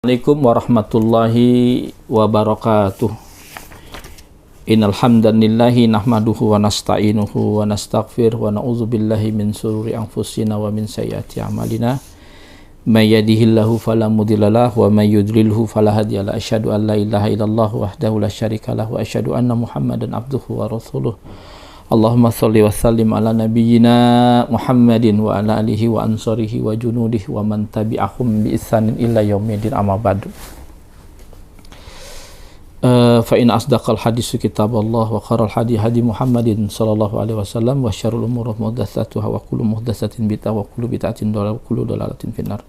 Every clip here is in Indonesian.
Assalamualaikum warahmatullahi wabarakatuh. Innal hamdalillahi nahmaduhu wa nasta'inuhu wa nastaghfir wa na'udzubillahi min shururi anfusina wa min sayyiati a'malina. May yahdihillahu fala mudhillalah wa may yudlilhu fala hadiyalah. Asyhadu an la ilaha illallah wahdahu la syarikalah wa asyhadu anna Muhammadan abduhu wa rasuluh. Allahumma shalli wa sallim ala nabiyyina Muhammadin wa ala alihi wa ansarihi wa junudihi wa man tabi'ahum bi ihsanin illa yaumiddin, amma ba'du. Fa in asdaqal hadis kitabullah wa khairul hadi hadi Muhammadin sallallahu alaihi wasallam wa syarrul umuri muhdatsatuha wa kullu muhdatsatin bid'ah wa kullu bid'atin dhalalah wa kullu dhalalatin finnar.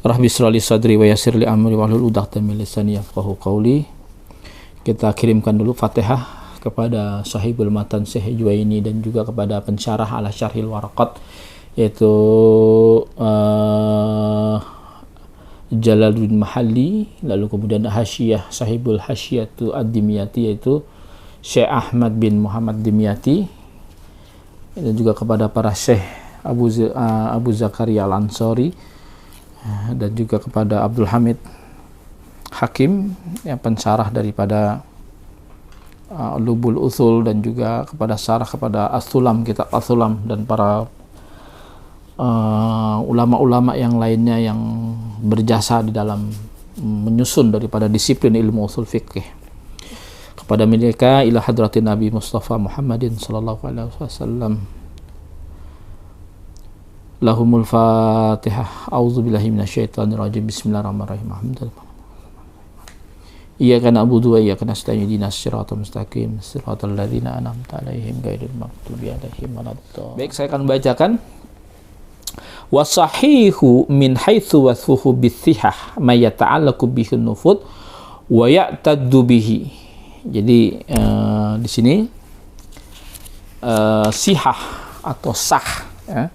Rabbi shrah li sadri wa yassir li amri wahlul 'uqdatam min lisani yafqahu qawli. Kita kirimkan dulu Fatihah kepada sahibul matan Syekh Juwaini dan juga kepada pensyarah ala syarhil waraqat, yaitu Jalaluddin Mahalli, lalu kemudian hasyiah sahibul hasyiyatu ad-dimyati yaitu Syekh Ahmad bin Muhammad Dimyati, dan juga kepada para Syekh Abu Zakaria Al-Ansari, dan juga kepada Abdul Hamid Hakim yang pensyarah daripada Lubul Usul, dan juga kepada syarah kepada As-Sulam, kitab As-Sulam, dan para ulama-ulama yang lainnya yang berjasa di dalam menyusun daripada disiplin ilmu usul fikih. Kepada mereka ila hadratin Nabi Mustafa Muhammadin sallallahu alaihi wasallam. Lahumul Fatihah. A'udzubillahi minasyaitonir rajim. Bismillahirrahmanirrahim. Alhamdulillah. Iyyaka na'budu wa iyyaka nasta'in ihdinas siratal mustaqim siratal ladzina an'amta 'alaihim ghairil maghdubi 'alaihim waladdallin. Baik, saya akan membacakan wasahihu min haitsu wasfuhu bisihah may yata'allaqu bihi nufud wa ya'taddu bihi. Jadi di sini sihah atau sah, ya,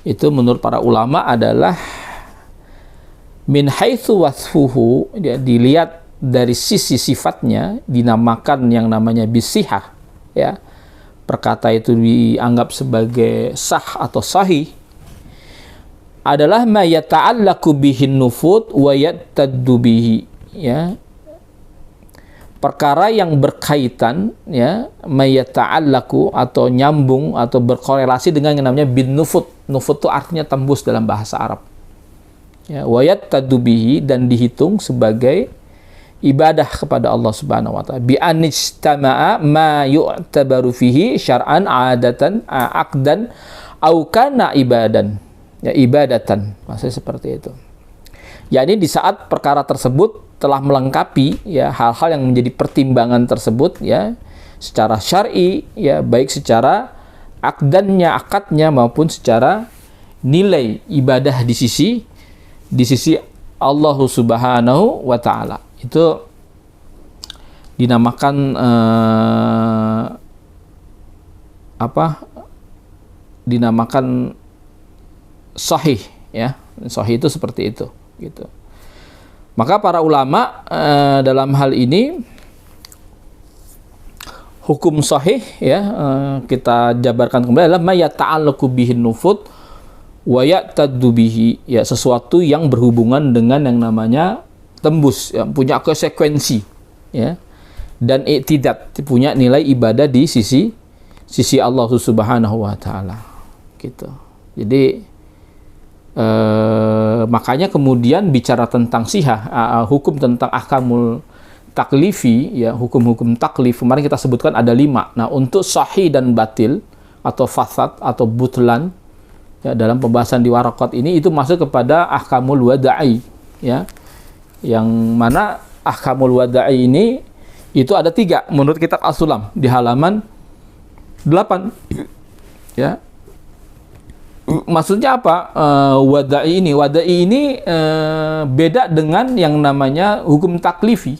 itu menurut para ulama adalah min haitsu wasfuhu, dia dilihat dari sisi sifatnya, dinamakan yang namanya bisihah, ya. Perkata itu dianggap sebagai sah atau sahih adalah ma yata'allaqu bihin nufud wa yattaddu bihi, ya. Perkara yang berkaitan, ya, ma yata'allaqu atau nyambung atau berkorelasi dengan yang namanya bin nufud. Nufud itu artinya tembus dalam bahasa Arab. Ya, wa yattaddu bihi, dan dihitung sebagai ibadah kepada Allah Subhanahu wa taala bi anistama'a ma yu'tabaru fihi syar'an 'adatan aqdan au kana ibadan, ya, ibadatan, maksudnya seperti itu. Yakni di saat perkara tersebut telah melengkapi, ya, hal-hal yang menjadi pertimbangan tersebut, ya, secara syar'i, ya, baik secara akdannya, akadnya, maupun secara nilai ibadah di sisi Allah Subhanahu wa taala. Itu dinamakan dinamakan sahih, ya. Sahih itu seperti itu, gitu. Maka para ulama dalam hal ini hukum sahih, ya, kita jabarkan kembali adalah ma yata'allaqu bihin nufud wa ya'taddu bihi, ya, sesuatu yang berhubungan dengan yang namanya tembus, ya, punya konsekuensi, ya, dan i'tidad, punya nilai ibadah di sisi Allah Subhanahu wa taala, gitu. Jadi makanya kemudian bicara tentang sihah, hukum tentang ahkamul taklifi, ya, hukum-hukum taklif kemarin kita sebutkan ada 5. Nah, untuk sahih dan batil atau fasad atau butlan, ya, dalam pembahasan di waraqat ini itu masuk kepada ahkamul wada'i, ya, yang mana ahkamul wada'i ini itu ada 3 menurut kitab As-Sulam di halaman 8, ya. Maksudnya apa? Wada'i ini beda dengan yang namanya hukum taklifi,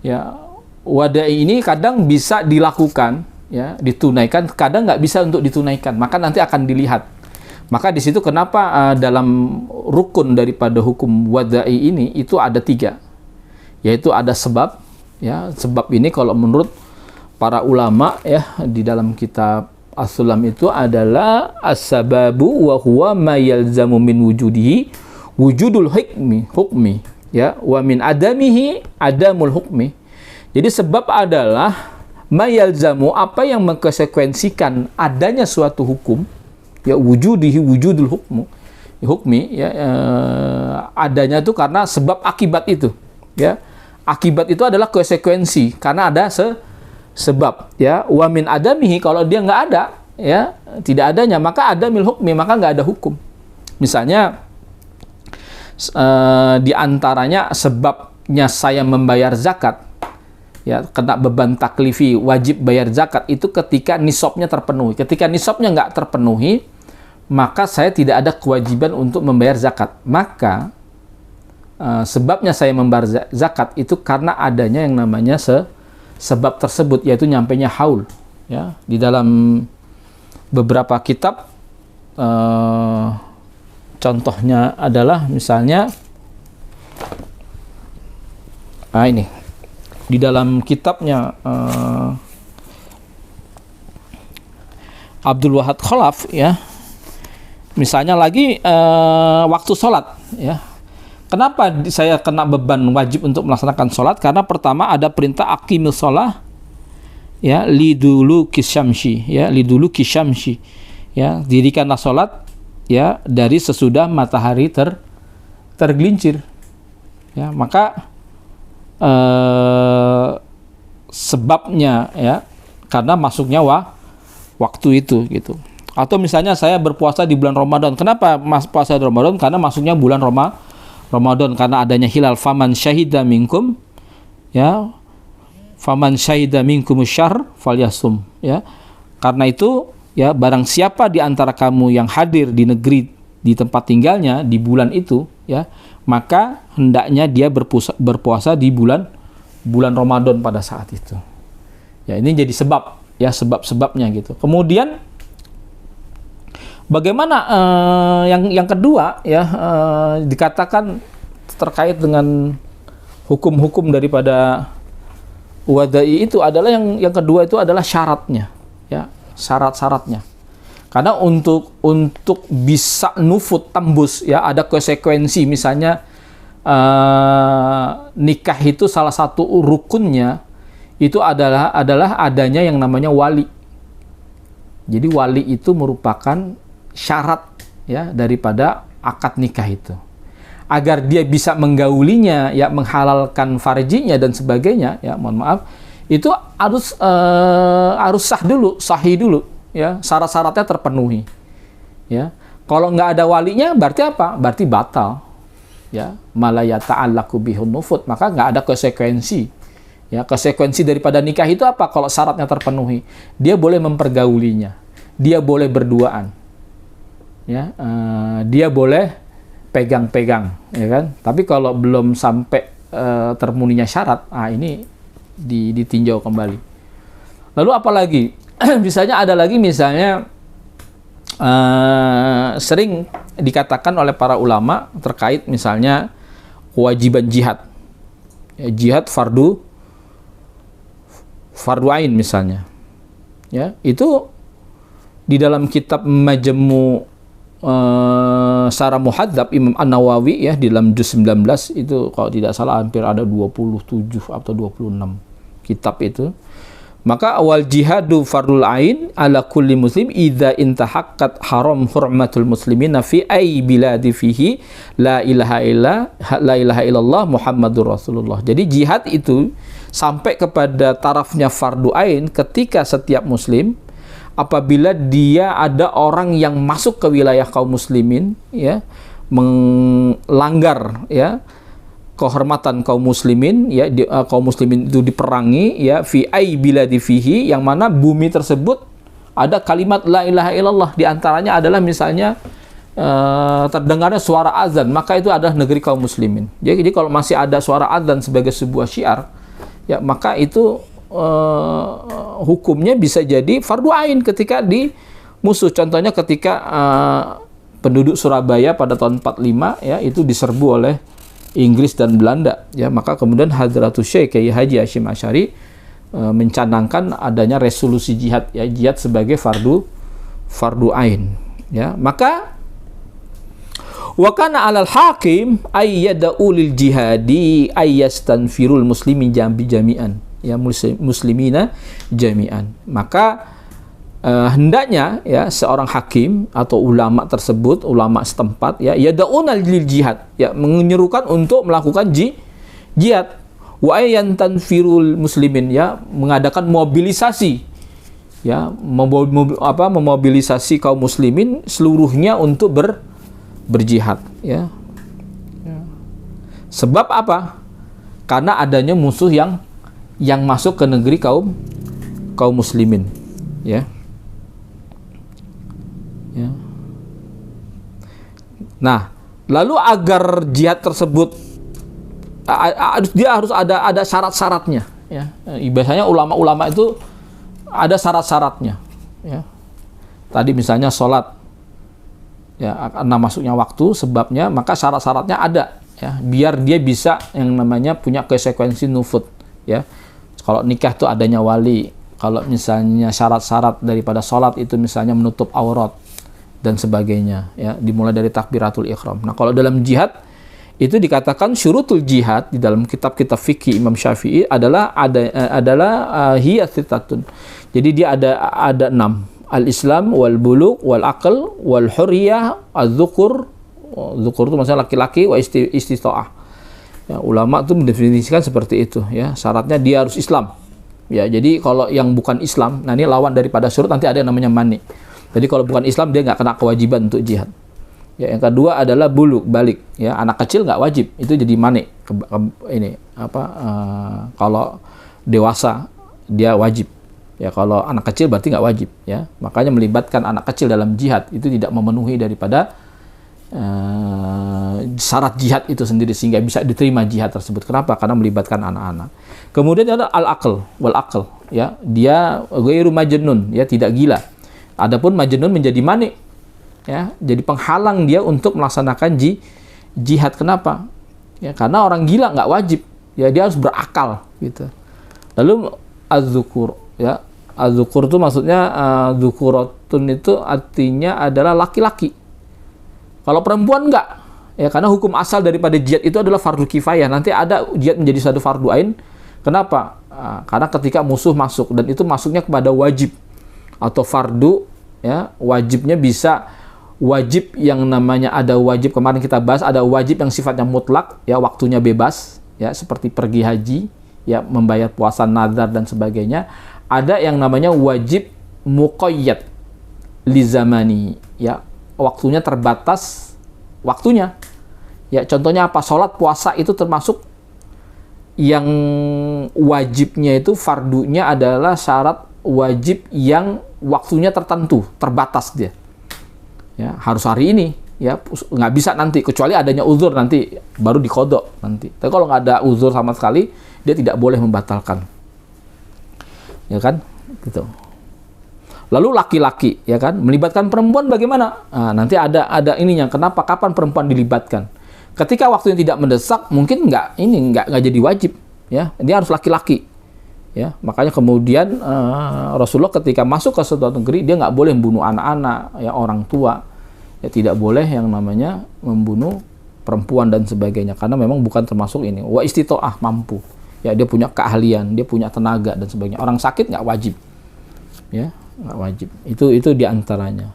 ya. Wada'i ini kadang bisa dilakukan, ya, ditunaikan, kadang nggak bisa untuk ditunaikan, maka nanti akan dilihat. Maka di situ kenapa dalam rukun daripada hukum wada'i ini itu ada 3, yaitu ada sebab, ya. Sebab ini kalau menurut para ulama, ya, di dalam kitab As-Sulam itu adalah as-sababu wa huwa ma yalzamu min wujudihi wujudul hukmi ya, wa min adamihi adamul hukmi. Jadi sebab adalah mayalzamu, apa yang mengkonsekuensikan adanya suatu hukum, ya wujudihi wujudul hukmi ya, adanya itu karena sebab akibat itu ya. Akibat itu adalah konsekuensi karena ada sebab ya. Wa min adamihi, kalau dia nggak ada ya, tidak adanya, maka adamil hukmi, maka nggak ada hukum. Misalnya di antaranya sebabnya saya membayar zakat ya, kena beban taklifi wajib bayar zakat itu ketika nisabnya terpenuhi. Ketika nisabnya nggak terpenuhi, maka saya tidak ada kewajiban untuk membayar zakat. Maka sebabnya saya membayar zakat itu karena adanya yang namanya sebab tersebut, yaitu nyampainya haul ya. Di dalam beberapa kitab contohnya adalah misalnya ini di dalam kitabnya Abdul Wahab Khalaf ya, misalnya lagi waktu sholat ya. Kenapa saya kena beban wajib untuk melaksanakan sholat? Karena pertama ada perintah aqimil sholah ya, lidulu kisyamsi ya, lidulu kisyamsi ya, dirikanlah sholat ya dari sesudah matahari tergelincir ya. Maka sebabnya ya karena masuknya waktu itu gitu. Atau misalnya saya berpuasa di bulan Ramadan. Kenapa puasa di Ramadan? Karena masuknya bulan Ramadan, karena adanya hilal. Faman syahida minkum ya, faman syahida minkum syahr falyasum ya. Karena itu ya, barang siapa di antara kamu yang hadir di negeri, di tempat tinggalnya di bulan itu ya, maka hendaknya dia berpuasa di bulan Ramadan pada saat itu. Ya, ini jadi sebab ya, sebab-sebabnya gitu. Kemudian bagaimana yang kedua ya, dikatakan terkait dengan hukum-hukum daripada wadai itu adalah yang kedua itu adalah syaratnya ya, syarat-syaratnya. Karena untuk bisa nufut tembus ya, ada konsekuensi. Misalnya nikah itu salah satu rukunnya itu adalah adanya yang namanya wali. Jadi wali itu merupakan syarat ya daripada akad nikah itu. Agar dia bisa menggaulinya ya, menghalalkan farjinya dan sebagainya ya, mohon maaf, itu harus sahih dulu ya, syarat-syaratnya terpenuhi ya. Kalau nggak ada walinya berarti apa? Berarti batal ya, malaya ta'allaku bihun nufut, maka nggak ada konsekuensi ya. Konsekuensi daripada nikah itu apa? Kalau syaratnya terpenuhi, dia boleh mempergaulinya, dia boleh berduaan ya, dia boleh pegang-pegang ya kan. Tapi kalau belum sampai terpenuhinya syarat, ini ditinjau kembali. Lalu apalagi misalnya ada lagi, misalnya sering dikatakan oleh para ulama terkait misalnya kewajiban jihad ya, jihad fardu ain misalnya ya. Itu di dalam kitab Majmu' Syarah Muhadzab Imam An-Nawawi ya, di dalam juz 19 itu kalau tidak salah hampir ada 27 atau 26 kitab itu. Maka awal jihadu fardul ain ala kulli muslim idza intahaqqat haram hurmatul muslimina fi ay biladi fihi la ilaha illallah Muhammadur Rasulullah. Jadi jihad itu sampai kepada tarafnya fardu ain ketika setiap muslim apabila dia ada orang yang masuk ke wilayah kaum muslimin ya, melanggar ya kehormatan kaum muslimin ya, kaum muslimin itu diperangi ya, fi ai biladi fihi, yang mana bumi tersebut ada kalimat la ilaha illallah, di antaranya adalah misalnya terdengarnya suara azan, maka itu adalah negeri kaum muslimin. Jadi kalau masih ada suara azan sebagai sebuah syiar ya, maka itu hukumnya bisa jadi fardu ain ketika di musuh. Contohnya ketika penduduk Surabaya pada tahun 45 ya, itu diserbu oleh Inggris dan Belanda ya, maka kemudian Hadratus Syekh Kiai Haji Hasyim Asy'ari mencanangkan adanya resolusi jihad ya, jihad sebagai fardu ain ya. Maka Wa kana 'alal hakim ay yad'u lil jihadi ay yastanfirul muslimin jami'an, ya muslimina jami'an. Maka hendaknya ya seorang hakim atau ulama tersebut, ulama setempat ya yad'una lil jihad, ya menyerukan untuk melakukan jihad. Wa yantanfirul muslimin, ya mengadakan mobilisasi, ya memobilisasi kaum muslimin seluruhnya untuk berjihad, ya. Sebab apa? Karena adanya musuh yang masuk ke negeri kaum muslimin, ya. Ya. Nah, lalu agar jihad tersebut dia harus ada syarat-syaratnya, ya. Biasanya ulama-ulama itu ada syarat-syaratnya, ya. Tadi misalnya sholat, ya, karena masuknya waktu sebabnya, maka syarat-syaratnya ada, ya, biar dia bisa yang namanya punya konsekuensi nufud, ya. Kalau nikah itu adanya wali, kalau misalnya syarat-syarat daripada sholat itu misalnya menutup aurat dan sebagainya, ya, dimulai dari takbiratul ihram. Nah, kalau dalam jihad itu dikatakan syurutul jihad di dalam kitab-kitab fikih Imam Syafi'i adalah hiya sitatun. Jadi dia ada 6. Al-Islam wal bulugh wal aql wal hurriyah az-zukur. Zukur itu maksudnya laki-laki, wa istita'ah. Ya, ulama itu mendefinisikan seperti itu, ya. Syaratnya dia harus Islam. Ya, jadi kalau yang bukan Islam, nah ini lawan daripada syurut, nanti ada yang namanya mani. Jadi kalau bukan Islam dia nggak kena kewajiban untuk jihad. Ya, yang kedua adalah balik, ya, anak kecil nggak wajib, itu jadi mani. Kalau dewasa dia wajib, ya, kalau anak kecil berarti nggak wajib, ya. Makanya melibatkan anak kecil dalam jihad itu tidak memenuhi daripada syarat jihad itu sendiri sehingga bisa diterima jihad tersebut. Kenapa? Karena melibatkan anak-anak. Kemudian ada al-aql wal aql, ya, dia ghairu majnun, ya, tidak gila. Adapun majnun menjadi mani, ya, jadi penghalang dia untuk melaksanakan jihad. Kenapa? Ya, karena orang gila nggak wajib, ya, dia harus berakal, gitu. Lalu az-zukur, ya, az-zukur itu maksudnya zukuratun itu artinya adalah laki-laki. Kalau perempuan nggak, ya, karena hukum asal daripada jihad itu adalah fardu kifayah. Nanti ada jihad menjadi satu fardu ain. Kenapa? Karena ketika musuh masuk, dan itu masuknya kepada wajib atau fardu, ya, wajibnya bisa wajib yang namanya ada wajib, kemarin kita bahas ada wajib yang sifatnya mutlak, ya, waktunya bebas, ya, seperti pergi haji, ya, membayar puasa nazar dan sebagainya. Ada yang namanya wajib muqayyad li zamani, ya, waktunya terbatas waktunya. Ya, contohnya apa? Sholat, puasa itu termasuk yang wajibnya itu fardunya adalah syarat wajib yang waktunya tertentu, terbatas dia. Ya, harus hari ini, ya, nggak bisa nanti, kecuali adanya uzur nanti baru dikodok nanti. Tapi kalau nggak ada uzur sama sekali, dia tidak boleh membatalkan. Ya kan? Gitu. Lalu laki-laki, ya kan, melibatkan perempuan bagaimana? Nah, nanti ada ininya. Kenapa? Kapan perempuan dilibatkan? Ketika waktunya tidak mendesak, mungkin nggak jadi wajib, ya. Dia harus laki-laki. Ya, makanya kemudian Rasulullah ketika masuk ke suatu negeri dia nggak boleh membunuh anak-anak, ya, orang tua, ya, tidak boleh yang namanya membunuh perempuan dan sebagainya, karena memang bukan termasuk ini. Wa istita'ah, mampu, ya, dia punya keahlian, dia punya tenaga dan sebagainya. Orang sakit nggak wajib, ya, nggak wajib. Itu diantaranya.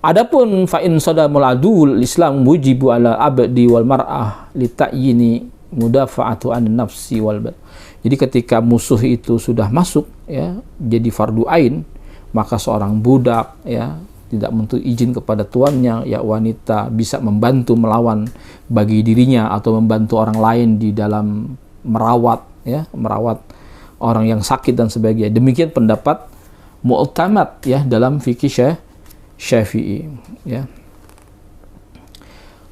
Adapun fa in sadamul adul Islam wujibu ala abdi wal mar'ah li ta'yini mudafa'atu an nafsi wal bad. Jadi ketika musuh itu sudah masuk, ya, jadi fardu ain, maka seorang budak, ya, tidak menuntut izin kepada tuannya, ya, wanita bisa membantu melawan bagi dirinya atau membantu orang lain di dalam merawat, ya, merawat orang yang sakit dan sebagainya. Demikian pendapat mu'tamad, ya, dalam fikih Syafi'i, ya.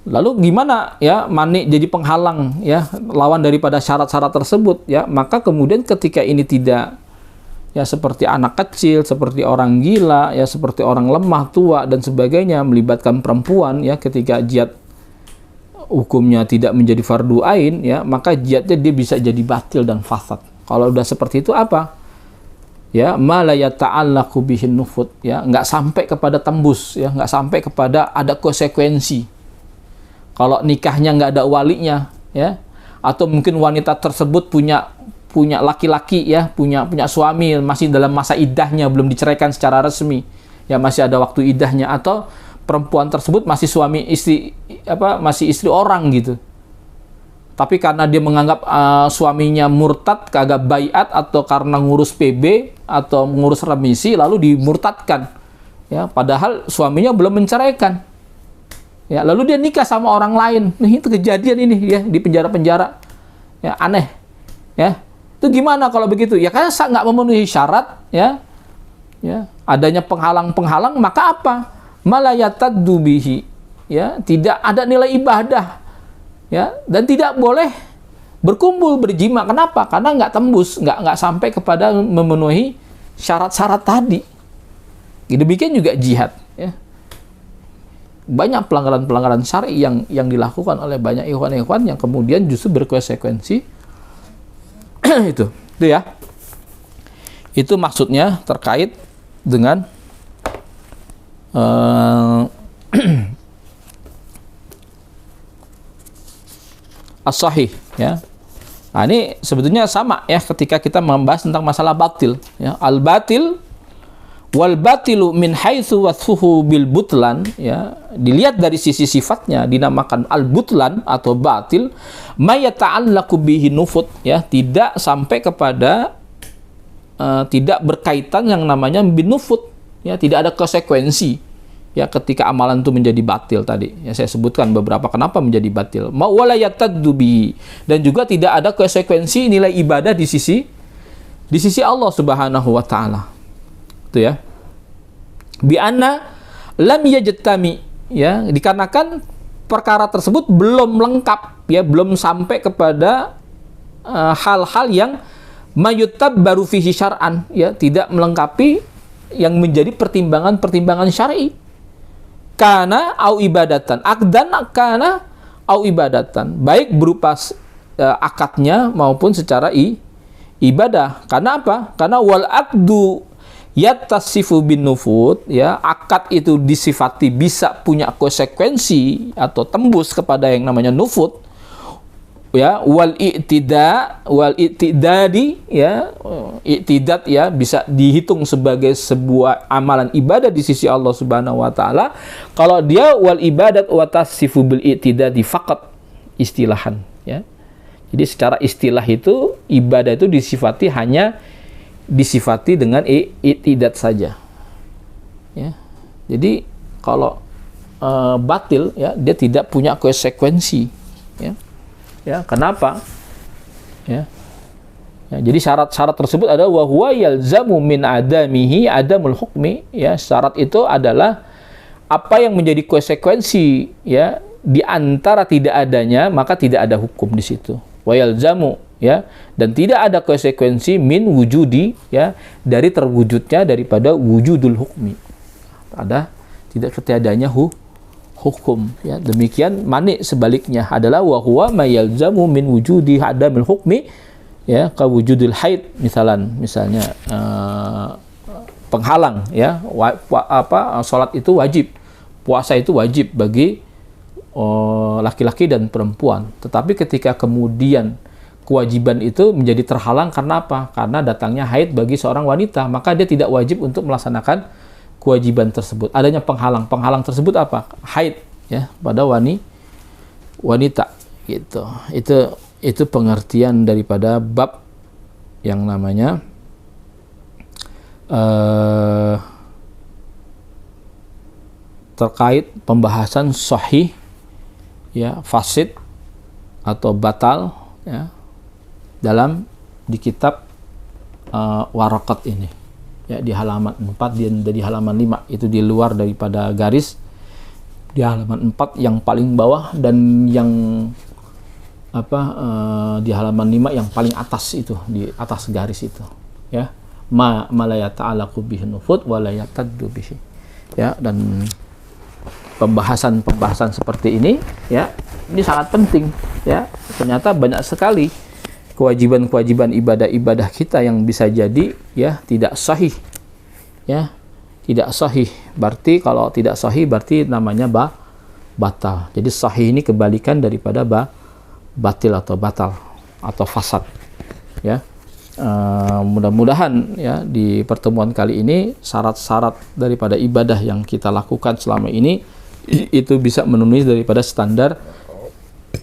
Lalu gimana, ya, mani jadi penghalang, ya, lawan daripada syarat-syarat tersebut, ya. Maka kemudian ketika ini tidak, ya, seperti anak kecil, seperti orang gila, ya, seperti orang lemah, tua dan sebagainya, melibatkan perempuan, ya, ketika jihad hukumnya tidak menjadi fardu ain, ya, maka jihadnya dia bisa jadi batil dan fasad. Kalau udah seperti itu apa? Ya, ma la yata'allaqu bihin nufud, ya, nggak sampai kepada tembus, ya, nggak sampai kepada ada konsekuensi. Kalau nikahnya nggak ada walinya, ya, atau mungkin wanita tersebut punya laki-laki, ya, punya suami masih dalam masa iddahnya, belum diceraikan secara resmi, ya, masih ada waktu iddahnya, atau perempuan tersebut masih masih istri orang gitu. Tapi karena dia menganggap suaminya murtad, kagak baiat, atau karena ngurus PB atau ngurus remisi, lalu dimurtadkan. Ya, padahal suaminya belum menceraikan. Ya, lalu dia nikah sama orang lain. Nih, itu kejadian ini, ya, di penjara-penjara. Ya, aneh. Ya, itu gimana kalau begitu? Ya, karena nggak memenuhi syarat, ya, adanya penghalang-penghalang, maka apa? Malayataddu bihi. Ya, tidak ada nilai ibadah. Ya, dan tidak boleh berkumpul berjima. Kenapa? Karena nggak tembus, nggak sampai kepada memenuhi syarat-syarat tadi. Demikian juga jihad. Ya. Banyak pelanggaran-pelanggaran syar'i yang dilakukan oleh banyak ikhwan-ikhwan yang kemudian justru berkonsekuensi itu ya. Itu maksudnya terkait dengan as-sahih, ya. Nah, ini sebetulnya sama, ya, ketika kita membahas tentang masalah batil, ya. Al-batil wal batilu min haitsu wasfuhu bil butlan, ya, dilihat dari sisi sifatnya dinamakan al butlan atau batil, ma yata'allaqu bihi nufut, ya, tidak sampai kepada tidak berkaitan yang namanya bin nufut, ya, tidak ada konsekuensi, ya, ketika amalan itu menjadi batil tadi, ya, saya sebutkan beberapa kenapa menjadi batil. Ma wala yataddu bihi, dan juga tidak ada konsekuensi nilai ibadah di sisi Allah Subhanahu wa taala. Itu, ya. Bi anna lam yajtami, ya, dikarenakan perkara tersebut belum lengkap, ya, belum sampai kepada hal-hal yang mayutabbaru fihi syar'an, ya, tidak melengkapi yang menjadi pertimbangan syar'i. Kana au ibadatan, akdan kana au ibadatan, baik berupa akadnya maupun secara ibadah. Karena apa? Karena wal akdu yattasifu bin nufut, ya, akad itu disifati bisa punya konsekuensi atau tembus kepada yang namanya nufut, ya, wal i'tidadi, ya, i'tidad, ya, bisa dihitung sebagai sebuah amalan ibadah di sisi Allah Subhanahu wa taala kalau dia wal ibadat wa tasifu bil i'tidadi faqat istilahan, ya. Jadi secara istilah itu ibadah itu disifati dengan i'tidad saja, ya. Jadi kalau batil, ya, dia tidak punya konsekuensi, ya. Ya, kenapa? Ya. Ya, jadi syarat-syarat tersebut adalah wa huwa yalzamu min adamihi adamul hukmi, ya. Syarat itu adalah apa yang menjadi konsekuensi, ya, di antara tidak adanya, maka tidak ada hukum di situ. Wa yalzamu, ya, dan tidak ada konsekuensi min wujudi, ya, dari terwujudnya daripada wujudul hukmi. Tidak ketiadanya hukum, ya. Demikian mani sebaliknya adalah wa huwa ma yalzamu min wujudi adamil hukmi, ya, ka wujudil haid misalnya penghalang, ya, salat itu wajib, puasa itu wajib bagi laki-laki dan perempuan. Tetapi ketika kemudian kewajiban itu menjadi terhalang karena apa? Karena datangnya haid bagi seorang wanita, maka dia tidak wajib untuk melaksanakan kewajiban tersebut. Adanya penghalang tersebut apa? Haid, ya, pada wanita, gitu. Itu pengertian daripada bab yang namanya terkait pembahasan sahih, ya, fasid atau batal, ya, di kitab Waraqat ini, ya, di halaman 4 di halaman 5, itu di luar daripada garis, di halaman 4 yang paling bawah, dan yang di halaman 5 yang paling atas, itu di atas garis itu, ya, ma la yata'allaqu bihi nufut wa la yataddu bihi, ya. Dan pembahasan seperti ini, ya, ini sangat penting, ya. Ternyata banyak sekali kewajiban-kewajiban ibadah kita yang bisa jadi, ya, tidak sahih, ya, tidak sahih. Berarti kalau tidak sahih berarti namanya batal. Jadi sahih ini kebalikan daripada batil atau batal atau fasad. Ya, mudah-mudahan ya di pertemuan kali ini syarat-syarat daripada ibadah yang kita lakukan selama ini itu bisa memenuhi daripada standar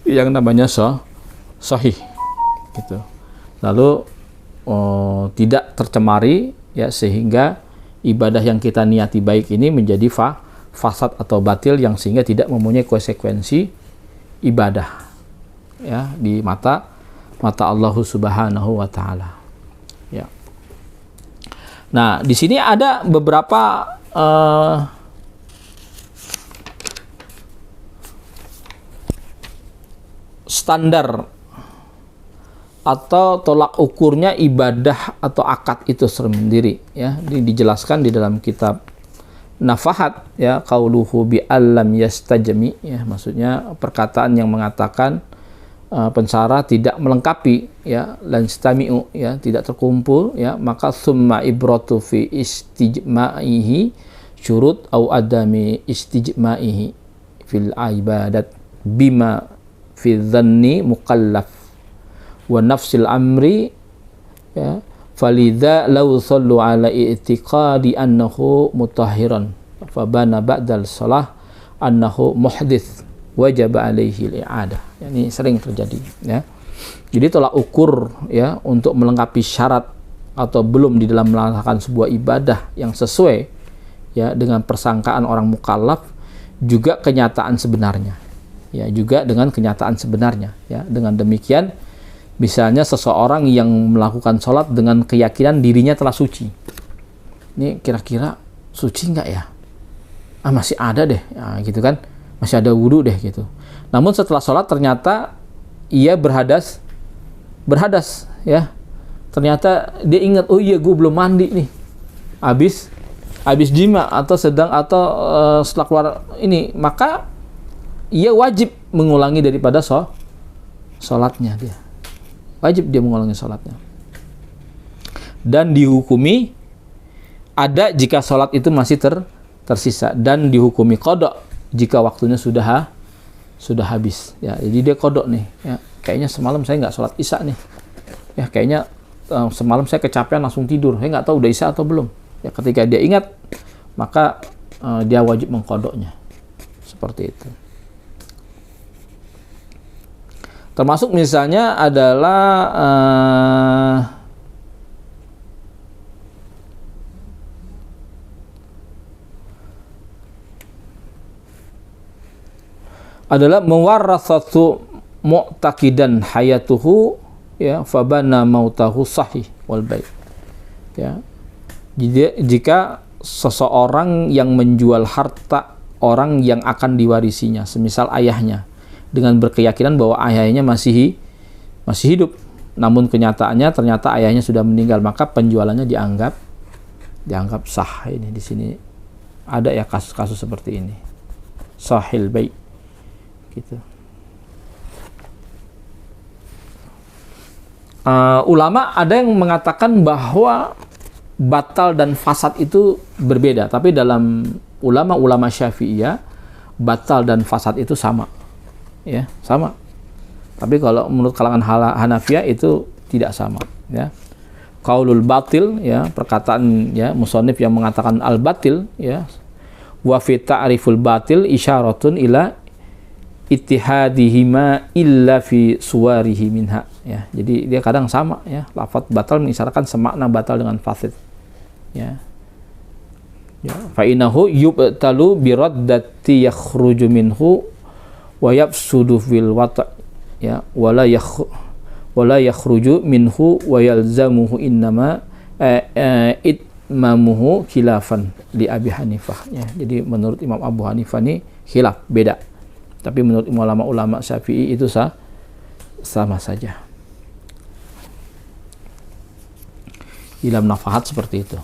yang namanya sahih gitu. Lalu tidak tercemari ya, sehingga ibadah yang kita niati baik ini menjadi fasad atau batil yang sehingga tidak mempunyai konsekuensi ibadah ya di mata Allah Subhanahu wa taala. Ya. Nah, di sini ada beberapa standar atau tolak ukurnya ibadah atau akad itu sendiri ya, dijelaskan di dalam kitab Nafahat ya, qauluhu bi allam yastajmi ya, maksudnya perkataan yang mengatakan pensara tidak melengkapi ya, lan stami'u ya, tidak terkumpul ya, maka summa ibratu fi istijma'ihi syurut au adami istijma'ihi fil ibadat bima fi dhanni mukallaf wa nafsil amri ya, falidha law sallu ala i'tiqadi annahu mutahhiran fabana ba'dal salah annahu muhdits wajib alaihi al-i'adah. Ini sering terjadi ya. Jadi tolak ukur ya untuk melengkapi syarat atau belum di dalam melaksanakan sebuah ibadah yang sesuai ya dengan persangkaan orang mukallaf juga kenyataan sebenarnya. Ya, juga dengan kenyataan sebenarnya ya. Dengan demikian misalnya seseorang yang melakukan sholat dengan keyakinan dirinya telah suci. Ini kira-kira suci nggak ya? Masih ada deh, ya, gitu kan? Masih ada wudhu deh gitu. Namun setelah sholat ternyata ia berhadas ya. Ternyata dia ingat, oh iya gue belum mandi nih. Habis jima atau setelah keluar ini, maka ia wajib mengulangi daripada sholatnya dia. Wajib dia mengulangi sholatnya. Dan dihukumi ada jika sholat itu masih tersisa, dan dihukumi qada jika waktunya sudah habis. Ya, jadi dia qada nih. Ya, kayaknya semalam saya nggak sholat isya nih. Ya, kayaknya semalam saya kecapean langsung tidur. Saya nggak tahu udah isya atau belum. Ya, ketika dia ingat, maka dia wajib mengqadanya. Seperti itu. Termasuk misalnya adalah mewarasatu mu'taqidan hayatuhu ya fabana mautahu sahih wal bait. Ya. Jadi jika seseorang yang menjual harta orang yang akan diwarisinya, semisal ayahnya, dengan berkeyakinan bahwa ayahnya masih hidup, namun kenyataannya ternyata ayahnya sudah meninggal, maka penjualannya dianggap sah. Ini di sini ada ya kasus-kasus seperti ini, sahil baik gitu. Ulama ada yang mengatakan bahwa batal dan fasad itu berbeda, tapi dalam ulama Syafi'iyah batal dan fasad itu sama. Ya, sama. Tapi kalau menurut kalangan Hanafiyah itu tidak sama, ya. Qaulul batil ya, perkataan ya musannif yang mengatakan al batil ya. Wa fi ta'riful batil isyaratun ila ittihadihima illa fi suwarihi minha ya. Jadi dia kadang sama ya. Lafaz batal mengisyaratkan semakna batal dengan fasid. Ya. Ya, fa innahu yubtalu bi raddati yakhruju minhu wa yafsudu fil wata' ya wala yakhruju minhu wa yalzamuhu innama itmamuhu khilafan li Abi Hanifah ya. Jadi menurut Imam Abu Hanifah ini khilaf, beda. Tapi menurut ulama Syafi'i itu sama saja. Dalam Nafahat seperti itu.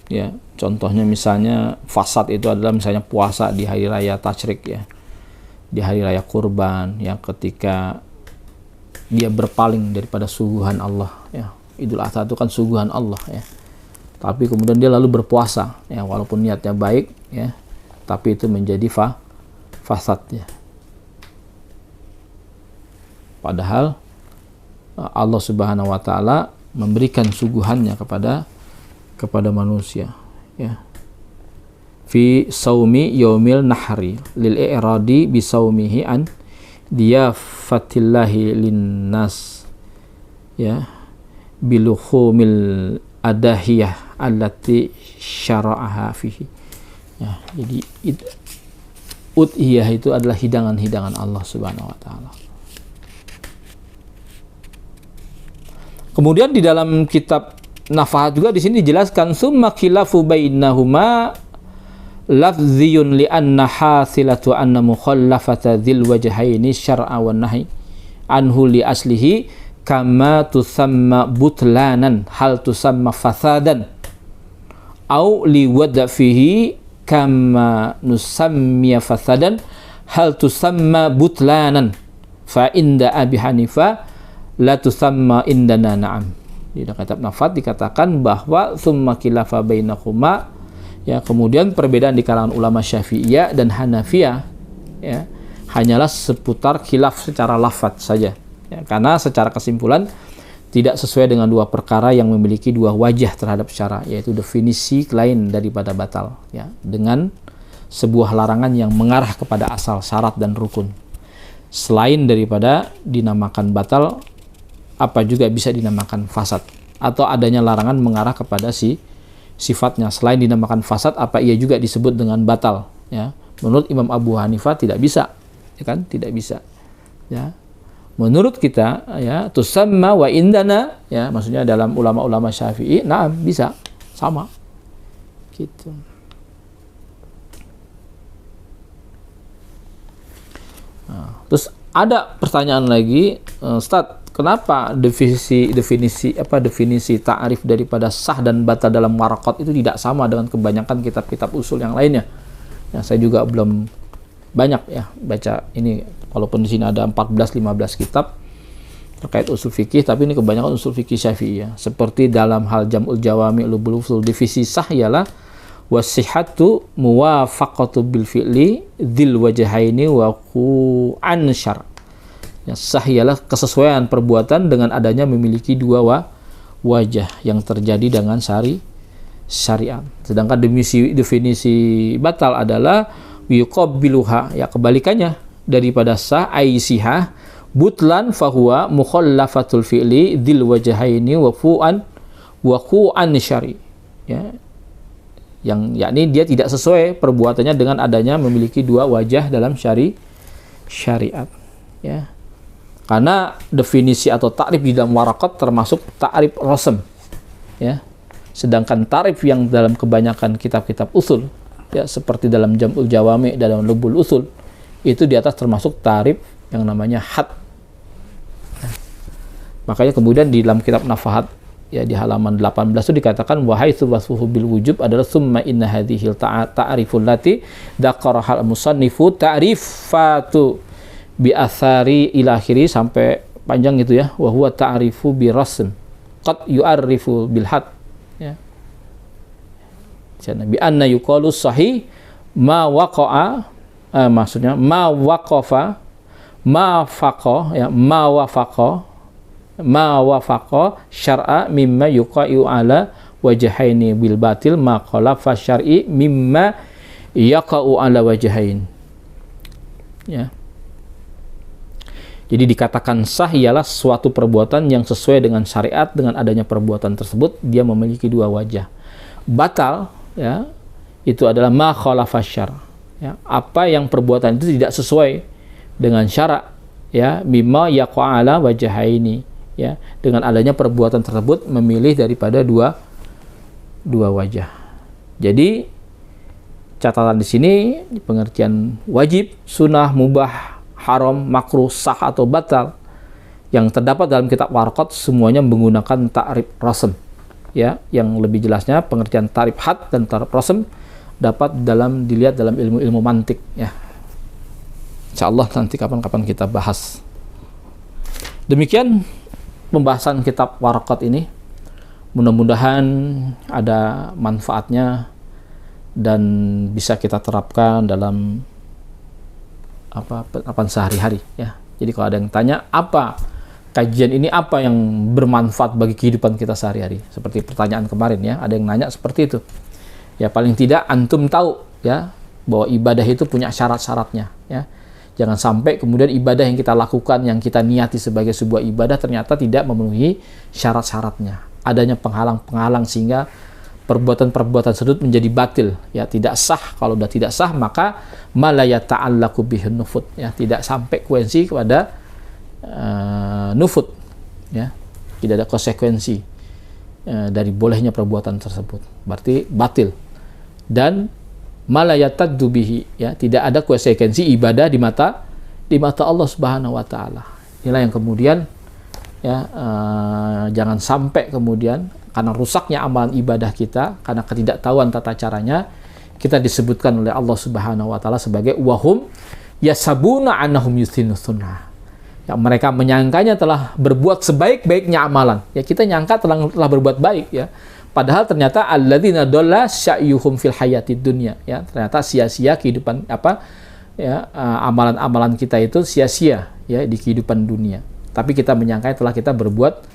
Ya, contohnya misalnya fasad itu adalah misalnya puasa di hari raya tasyrik ya, di hari raya kurban yang ketika dia berpaling daripada suguhan Allah, ya. Idul Adha itu kan suguhan Allah, ya. Tapi kemudian dia lalu berpuasa, ya, walaupun niatnya baik, ya, tapi itu menjadi fasad, ya. Padahal Allah Subhanahu wa taala memberikan suguhannya kepada manusia, ya. Fi saumi yaumil nahri lil i'radi bi saumihi an diyafatillahi linnas, ya, bilukhumil adahiyah allati syara'aha fihi, ya. Jadi udhiyah itu adalah hidangan-hidangan Allah Subhanahu wa taala. Kemudian di dalam kitab Nafahat juga di sini dijelaskan summa khilafu bainahuma lafziyun li anna hasilatu anna mukhallafata dzil wajhaini syar'a wan nahi anhu li aslihi kama tusamma butlanan hal tusamma fasadan au li wadafihi kama nusammiya fasadan hal tusamma butlanan fa inda Abi Hanifah la tusamma indana na'am. Di kitab Nafat dikatakan bahwa summa khilafa bainahuma, ya, kemudian perbedaan di kalangan ulama Syafi'iyah dan Hanafiyah, ya, hanyalah seputar khilaf secara lafaz saja, ya, karena secara kesimpulan tidak sesuai dengan dua perkara yang memiliki dua wajah terhadap syara, yaitu definisi lain daripada batal, ya, dengan sebuah larangan yang mengarah kepada asal syarat dan rukun. Selain daripada dinamakan batal, apa juga bisa dinamakan fasad, atau adanya larangan mengarah kepada sifatnya. Selain dinamakan fasad, apa ia juga disebut dengan batal, ya. Menurut Imam Abu Hanifah tidak bisa, ya kan, tidak bisa, ya. Menurut kita, ya, tusamma wa indana, ya, maksudnya dalam ulama-ulama Syafi'i, nah bisa sama gitu. Nah, terus ada pertanyaan lagi, Ustaz, kenapa definisi ta'rif daripada sah dan batal dalam waraqat itu tidak sama dengan kebanyakan kitab-kitab usul yang lainnya? Ya, saya juga belum banyak, ya, baca ini, walaupun di sini ada 14-15 kitab terkait usul fikih, tapi ini kebanyakan usul fikih Syafi'i, ya. Seperti dalam hal Jam'ul Jawami ulul usul, divisi sah ialah wasihatu muwafaqatu bil fi'li dzil wajhaini wa qu'an syar'. Ya, sah ialah kesesuaian perbuatan dengan adanya memiliki dua wajah yang terjadi dengan syariat. Sedangkan definisi batal adalah yuqabbiluha, ya, kebalikannya daripada sah, aisihah butlan fahuwa mukhallafatul fi'li dzil wajhaini wa qu'an syari', ya, yang yakni dia tidak sesuai perbuatannya dengan adanya memiliki dua wajah dalam syariat, ya. Karena definisi atau ta'rif di dalam waraqat termasuk ta'rif rasm, ya. Sedangkan ta'rif yang dalam kebanyakan kitab-kitab usul, ya, seperti dalam Jam'ul Jawami, dalam Lubul Usul, itu di atas termasuk ta'rif yang namanya had. Ya. Makanya kemudian di dalam kitab Nafahat, ya, di halaman 18 itu dikatakan wahai wasfuhu bil wujub adalah summa inna hadhil ta'riful lati dzakaraha al-musannifu ta'rifatu bi athari ila akhiri, sampai panjang gitu, ya, wa huwa ta'rifu bi rasm qad yu'arrifu bil had, ya. Bi anna yuqalu sahih ma waqa'a, maksudnya ma waqafa ma faqa, ya, ma wafaqa syar'a mimma yuqa'u ala wajhaini bil batil ma khalafa syar'i mimma yaqa'u ala wajhain, ya. Jadi dikatakan sah ialah suatu perbuatan yang sesuai dengan syariat, dengan adanya perbuatan tersebut dia memiliki dua wajah. Batal, ya, itu adalah ma khalafa syar', ya, apa yang perbuatan itu tidak sesuai dengan syarak, ya, mimma yaqa'ala wajhaini, ya, dengan adanya perbuatan tersebut memilih daripada dua wajah. Jadi catatan di sini pengertian wajib, sunnah, mubah, haram, makruh, sah atau batal yang terdapat dalam kitab waraqat semuanya menggunakan ta'rif rasm, ya. Yang lebih jelasnya pengertian ta'rif had dan ta'rif rasm dapat dilihat dalam ilmu-ilmu mantik, ya. Insyaallah nanti kapan-kapan kita bahas. Demikian pembahasan kitab Waraqat ini. Mudah-mudahan ada manfaatnya dan bisa kita terapkan dalam apa sehari-hari ya. Jadi kalau ada yang tanya apa kajian ini, apa yang bermanfaat bagi kehidupan kita sehari-hari, seperti pertanyaan kemarin ya, ada yang nanya seperti itu. Ya paling tidak antum tahu ya bahwa ibadah itu punya syarat-syaratnya ya. Jangan sampai kemudian ibadah yang kita lakukan, yang kita niati sebagai sebuah ibadah ternyata tidak memenuhi syarat-syaratnya. Adanya penghalang-penghalang sehingga perbuatan-perbuatan tersebut menjadi batil ya, tidak sah. Kalau sudah tidak sah maka ma la yata'allaqu bihin nufut ya, tidak sampai konsekuensi kepada nufut ya, tidak ada konsekuensi dari bolehnya perbuatan tersebut, berarti batil. Dan ma la yataddu bihi ya, tidak ada konsekuensi ibadah di mata Allah Subhanahu wa taala. Inilah yang kemudian ya, jangan sampai kemudian karena rusaknya amalan ibadah kita, karena ketidaktahuan tata caranya, kita disebutkan oleh Allah Subhanahu wa taala sebagai wahum yasabuna annahum yuthinu sunnah. Ya, mereka menyangkanya telah berbuat sebaik-baiknya amalan. Ya, kita nyangka telah berbuat baik ya. Padahal ternyata alladzina dalla sya'yuhum fil hayatid dunya ya. Ternyata sia-sia kehidupan amalan-amalan kita itu sia-sia ya di kehidupan dunia. Tapi kita menyangka telah kita berbuat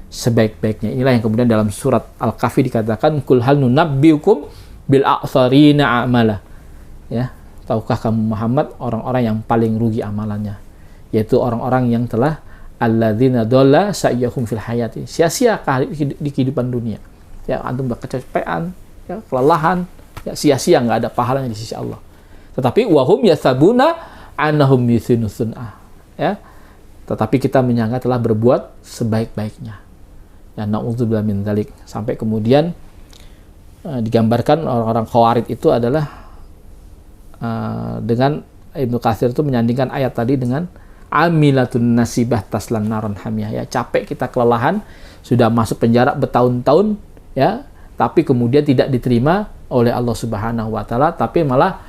sebaik-baiknya. Inilah yang kemudian dalam surat Al-Kahfi dikatakan kul hal nunabbiukum bil a'tsarina a'mala. Ya, tahukah kamu Muhammad orang-orang yang paling rugi amalannya? Yaitu orang-orang yang telah alladzina dhalla sa'yuhum fil hayati, sia-sia di kehidupan dunia. Ya, antum kecapean, ya, kelelahan, ya, sia-sia, nggak ada pahalanya di sisi Allah. Tetapi wahum yasabuna annahum yuthinu sunnah. Ya, tetapi kita menyangka telah berbuat sebaik-baiknya. Ya, na'udzubillah min dzalik. Sampai kemudian digambarkan orang-orang Khawarij itu adalah dengan Ibnu Katsir itu menyandingkan ayat tadi dengan amilatun nasibah taslan naron hamiyah ya, capek kita kelelahan, sudah masuk penjara bertahun-tahun ya, tapi kemudian tidak diterima oleh Allah Subhanahu wa taala, tapi malah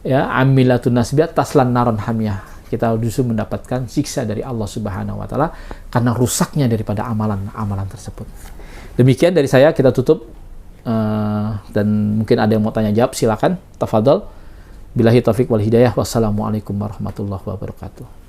ya amilatun nasibah taslan naron hamiyah, kita justru mendapatkan siksa dari Allah Subhanahu wa taala karena rusaknya daripada amalan-amalan tersebut. Demikian dari saya, kita tutup dan mungkin ada yang mau tanya jawab, silakan tafadhol. Billahi taufik wal hidayah. Wassalamualaikum warahmatullahi wabarakatuh.